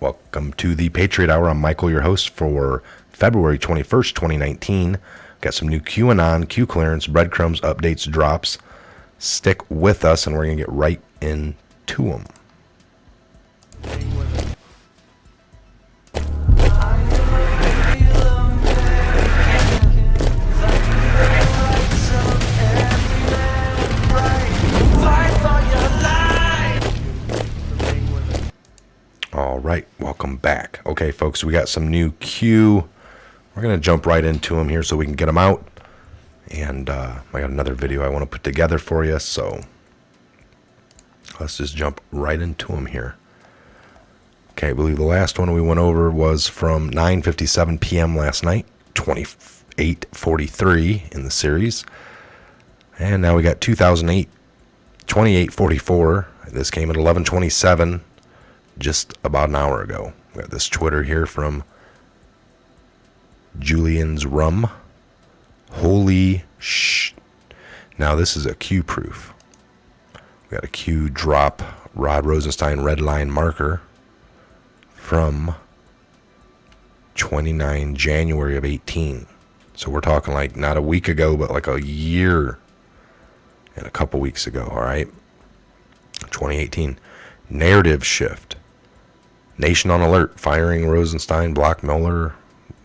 Welcome to the Patriot Hour. I'm Michael, your host for February 21st, 2019. Got some new QAnon, Q clearance, breadcrumbs, updates, drops. Stick with us, and we're going to get right into them. All right, welcome back. Okay, folks, we got some new Q. We're going to jump right into them here so we can get them out. And I got another video I want to put together for you, so let's just jump right into them here. Okay, I believe the last one we went over was from 9:57 p.m. last night, 28:43 in the series. And now we got 2008, 28:44. This came at 11:27. Just about an hour ago. We got this Twitter here from Julian's Rum. Holy sh! Now this is a Q proof. We got a Q drop Rod Rosenstein red line marker from 29 January of 18. So we're talking like not a week ago, but like a year and a couple weeks ago. All right. 2018. Narrative shift. Nation on alert, firing Rosenstein, block Mueller,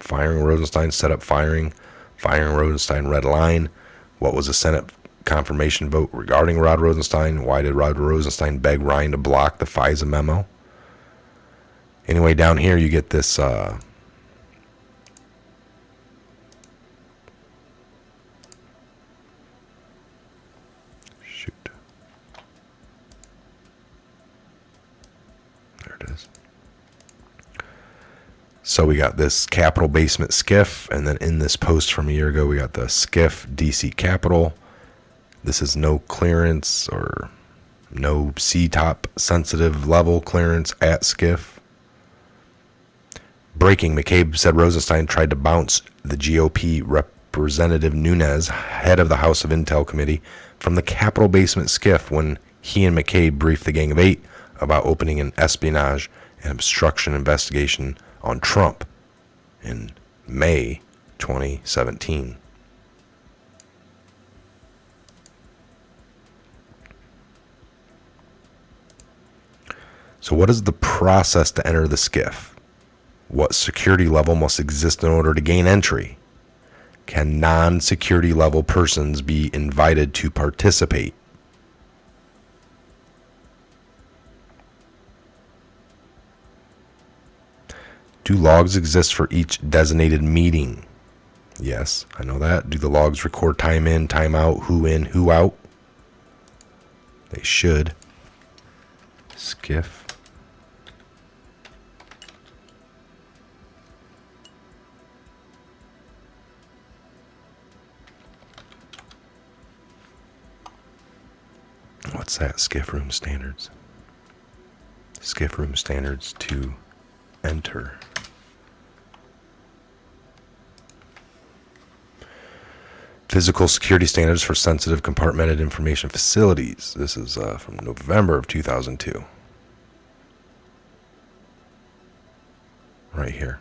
firing Rosenstein, set up firing Rosenstein, red line. What was the Senate confirmation vote regarding Rod Rosenstein? Why did Rod Rosenstein beg Ryan to block the FISA memo? Anyway, down here you get this shoot. There it is. So we got this Capitol basement skiff, and then in this post from a year ago, we got the skiff DC Capitol. This is no clearance or no C-top sensitive level clearance at skiff. Breaking, McCabe said Rosenstein tried to bounce the GOP Representative Nunes, head of the House of Intel Committee, from the Capitol basement skiff when he and McCabe briefed the Gang of Eight about opening an espionage and obstruction investigation on Trump in May 2017. So what is the process to enter the skiff? What security level must exist in order to gain entry? Can non-security level persons be invited to participate? Do logs exist for each designated meeting? Yes, I know that. Do the logs record time in, time out, who in, who out? They should. Skiff. What's that? Skiff room standards. Skiff room standards to enter. Physical security standards for sensitive compartmented information facilities. This is from November of 2002. Right here.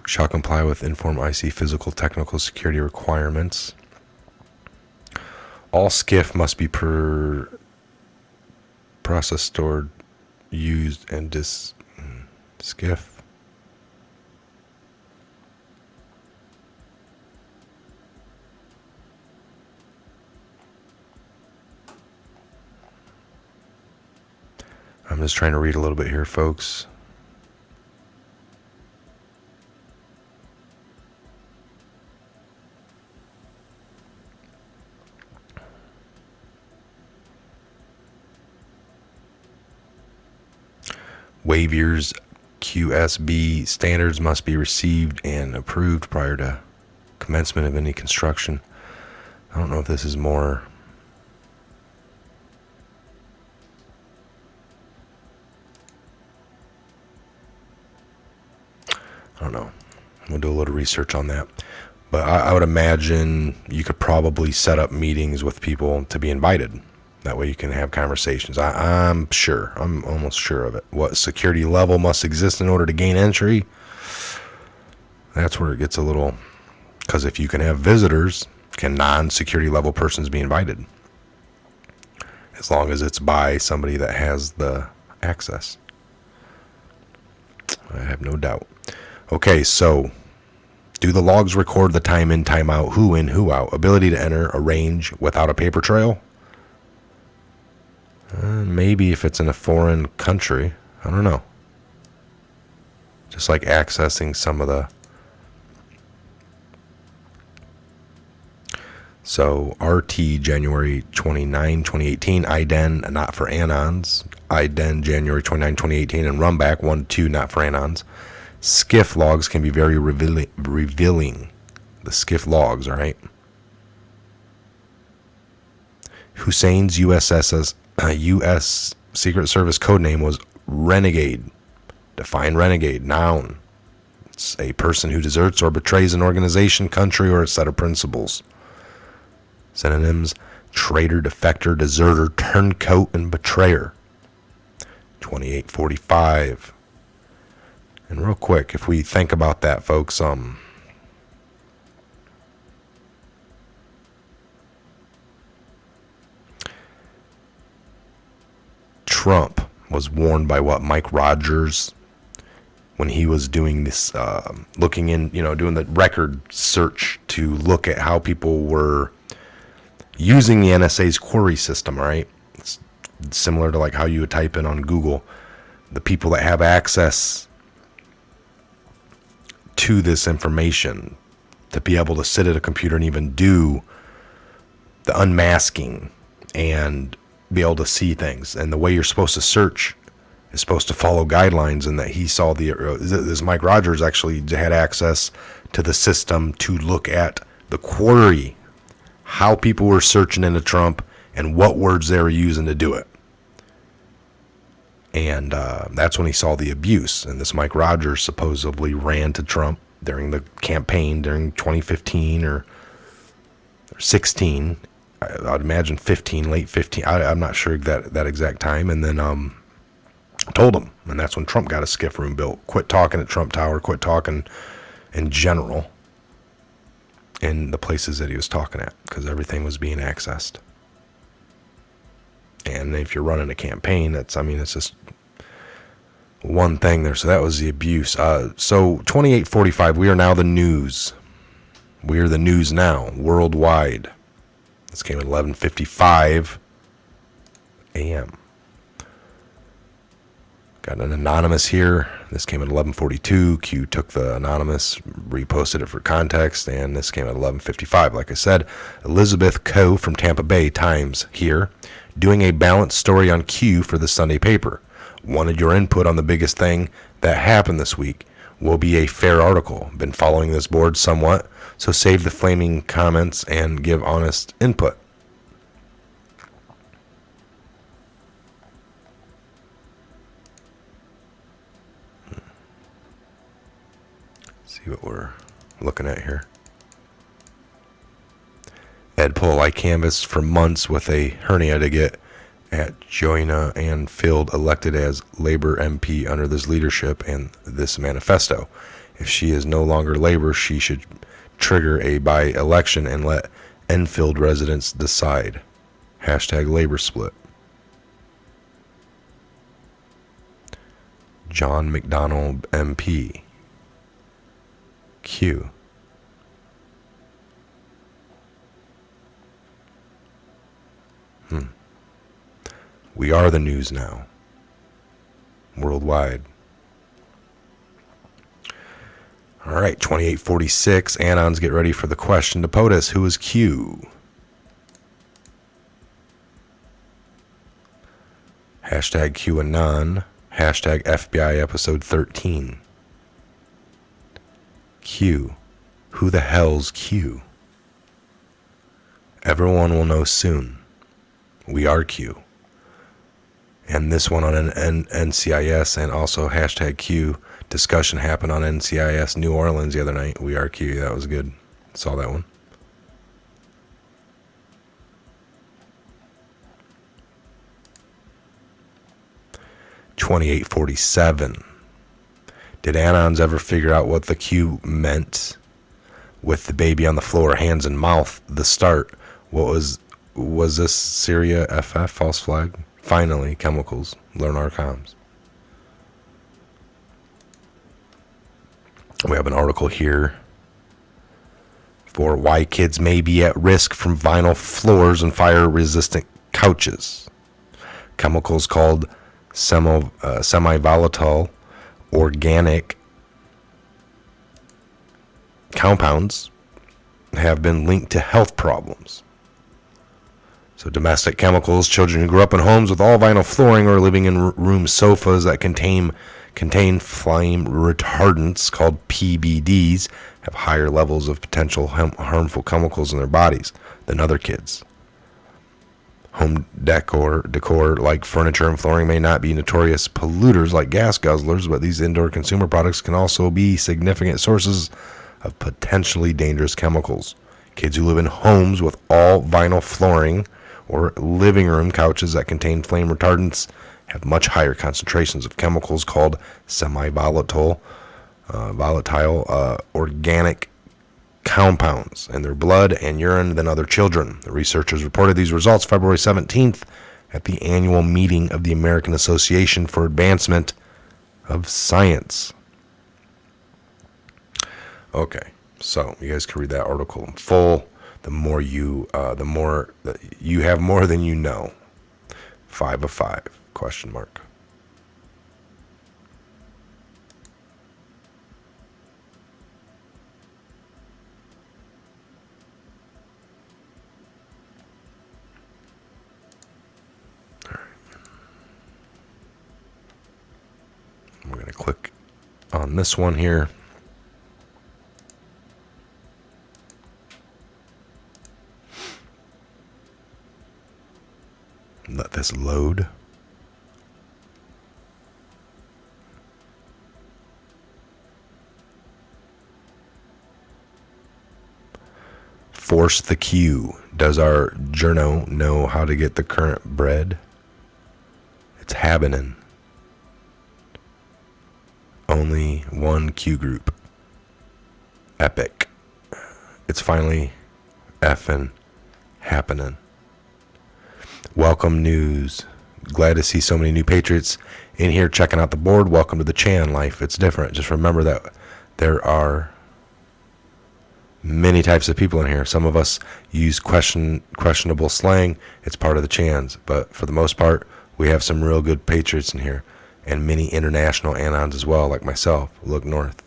Shall comply with Inform IC physical technical security requirements. All skiff must be process stored, used, and skiff. I'm just trying to read a little bit here, folks. Waivers QSB standards must be received and approved prior to commencement of any construction. I don't know if this is more. I don't know. We'll do a little research on that. But I would imagine you could probably set up meetings with people to be invited. That way you can have conversations. I'm sure. I'm almost sure of it. What security level must exist in order to gain entry? That's where it gets a little... Because if you can have visitors, can non-security level persons be invited? As long as it's by somebody that has the access. I have no doubt. Okay, so... Do the logs record the time in, time out, who in, who out? Ability to enter, arrange without a paper trail? Maybe if it's in a foreign country. I don't know. Just like accessing some of the... So, RT, January 29, 2018. IDEN, not for Anons. IDEN, January 29, 2018. And Runback, 1-2, not for Anons. Skiff logs can be very revealing. The skiff logs, all right? Hussein's U.S. Secret Service codename was Renegade. Define renegade. Noun. It's a person who deserts or betrays an organization, country, or a set of principles. Synonyms: traitor, defector, deserter, turncoat, and betrayer. 2845. And real quick, if we think about that, folks, Trump was warned by Mike Rogers when he was doing this, looking in, doing the record search to look at how people were using the NSA's query system, right? It's similar to like how you would type in on Google. The people that have access to this information to be able to sit at a computer and even do the unmasking and be able to see things. And the way you're supposed to search is supposed to follow guidelines, and that he saw this Mike Rogers actually had access to the system to look at the query, how people were searching into Trump and what words they were using to do it. And that's when he saw the abuse. And this Mike Rogers supposedly ran to Trump during the campaign during 2015 or 16. I'd imagine 15, late 15. I'm not sure that exact time. And then told him. And that's when Trump got a skiff room built. Quit talking at Trump Tower. Quit talking in general in the places that he was talking at, because everything was being accessed. And if you're running a campaign, it's just one thing there. So that was the abuse. So 2845, we are now the news. We are the news now, worldwide. This came at 11:55 a.m. Got an anonymous here. This came at 11:42. Q took the anonymous, reposted it for context, and this came at 11:55. Like I said, Elizabeth Coe from Tampa Bay Times here, doing a balanced story on Q for the Sunday paper. Wanted your input on the biggest thing that happened this week. Will be a fair article. Been following this board somewhat, so save the flaming comments and give honest input. See what we're looking at here. Ed Poll, I canvassed for months with a hernia to get at Joanna Anfield elected as Labor MP under this leadership and this manifesto. If she is no longer Labor, she should trigger a by-election and let Enfield residents decide. Hashtag Labor split. John McDonnell MP. Q. We are the news now. Worldwide. All right, 2846. Anons, get ready for the question to POTUS. Who is Q? Hashtag QAnon. Hashtag FBI episode 13. Q. Who the hell's Q? Everyone will know soon. We are Q. And this one on NCIS and also hashtag Q discussion happened on NCIS New Orleans the other night. We are Q. That was good. Saw that one. $28.47. Did Anons ever figure out what the Q meant with the baby on the floor, hands and mouth? The start. What was this Syria FF false flag? Finally, chemicals. Learn our comms. We have an article here for why kids may be at risk from vinyl floors and fire-resistant couches. Chemicals called semi-volatile organic compounds have been linked to health problems. So domestic chemicals, children who grew up in homes with all vinyl flooring or living in room sofas that contain flame retardants called PBDs have higher levels of potential harmful chemicals in their bodies than other kids. Home decor like furniture and flooring may not be notorious polluters like gas guzzlers, but these indoor consumer products can also be significant sources of potentially dangerous chemicals. Kids who live in homes with all vinyl flooring or living room couches that contain flame retardants have much higher concentrations of chemicals called semi-volatile organic compounds in their blood and urine than other children. The researchers reported these results February 17th at the annual meeting of the American Association for Advancement of Science. Okay, so you guys can read that article in full. The more you have more than you know. 5 of 5, question mark. We're going to click on this one here. Let this load. Force the Q. Does our journo know how to get the current bread? It's happening. Only one Q group. Epic. It's finally effing happening. Welcome news. Glad to see so many new Patriots in here checking out the board. Welcome to the Chan life. It's different. Just remember that there are many types of people in here. Some of us use questionable slang. It's part of the Chans. But for the most part, we have some real good Patriots in here. And many international Anons as well, like myself. Look north.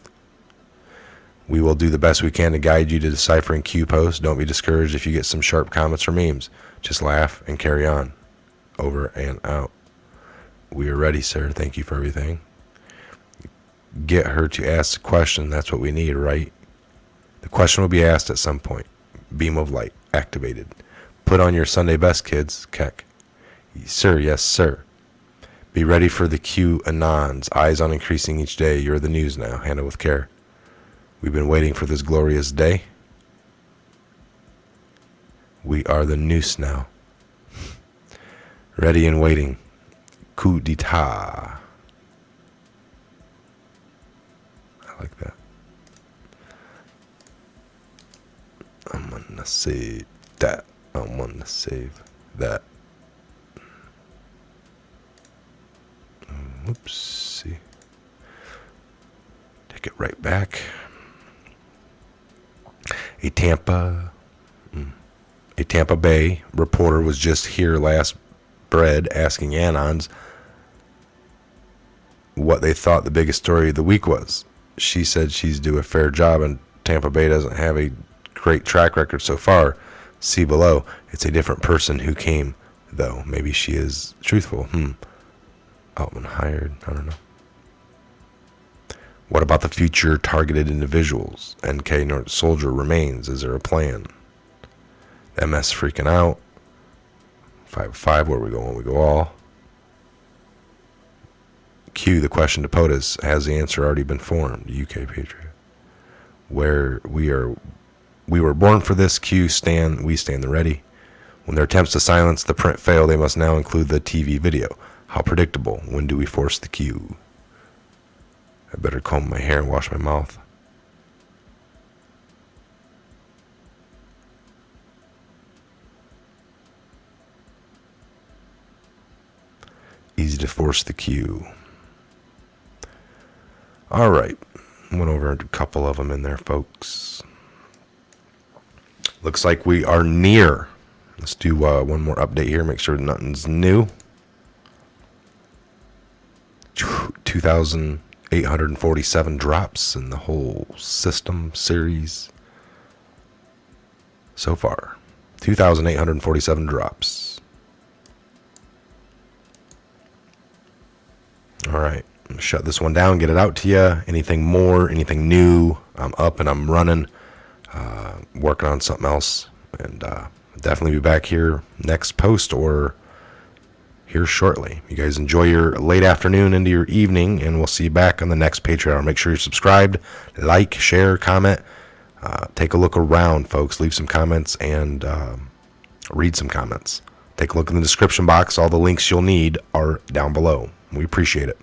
We will do the best we can to guide you to deciphering Q posts. Don't be discouraged if you get some sharp comments or memes. Just laugh and carry on. Over and out. We are ready, sir. Thank you for everything. Get her to ask the question. That's what we need, right? The question will be asked at some point. Beam of light activated. Put on your Sunday best, kids. Keck. Sir, yes, sir. Be ready for the Q Anons. Eyes on increasing each day. You're the news now. Handle with care. We've been waiting for this glorious day. We are the noose now. Ready and waiting. Coup d'etat. I like that. I'm gonna save that. I'm gonna save that. Oopsie. Take it right back. A Tampa Bay reporter was just here last bread asking Anons what they thought the biggest story of the week was. She said she's due a fair job and Tampa Bay doesn't have a great track record so far. See below. It's a different person who came, though. Maybe she is truthful. Altman hired. I don't know. What about the future targeted individuals? NK North Soldier remains. Is there a plan? MS freaking out. 5-5. Where we go when we go all. Q. The question to POTUS. Has the answer already been formed? UK Patriot. Where we are We were born for this. We stand the ready. When their attempts to silence the print fail, they must now include the TV video. How predictable. When do we force the cue? I better comb my hair and wash my mouth. Easy to force the cue. All right. Went over a couple of them in there, folks. Looks like we are near. Let's do one more update here. Make sure nothing's new. 2,847 drops in the whole system series so far. 2,847 drops. All right. I'm going to shut this one down, get it out to you. Anything more, anything new, I'm up and I'm running. Working on something else. And definitely be back here next post or here shortly. You guys enjoy your late afternoon into your evening, and we'll see you back on the next Patreon. Make sure you're subscribed, like, share, comment. Take a look around, folks. Leave some comments and read some comments. Take a look in the description box. All the links you'll need are down below. We appreciate it.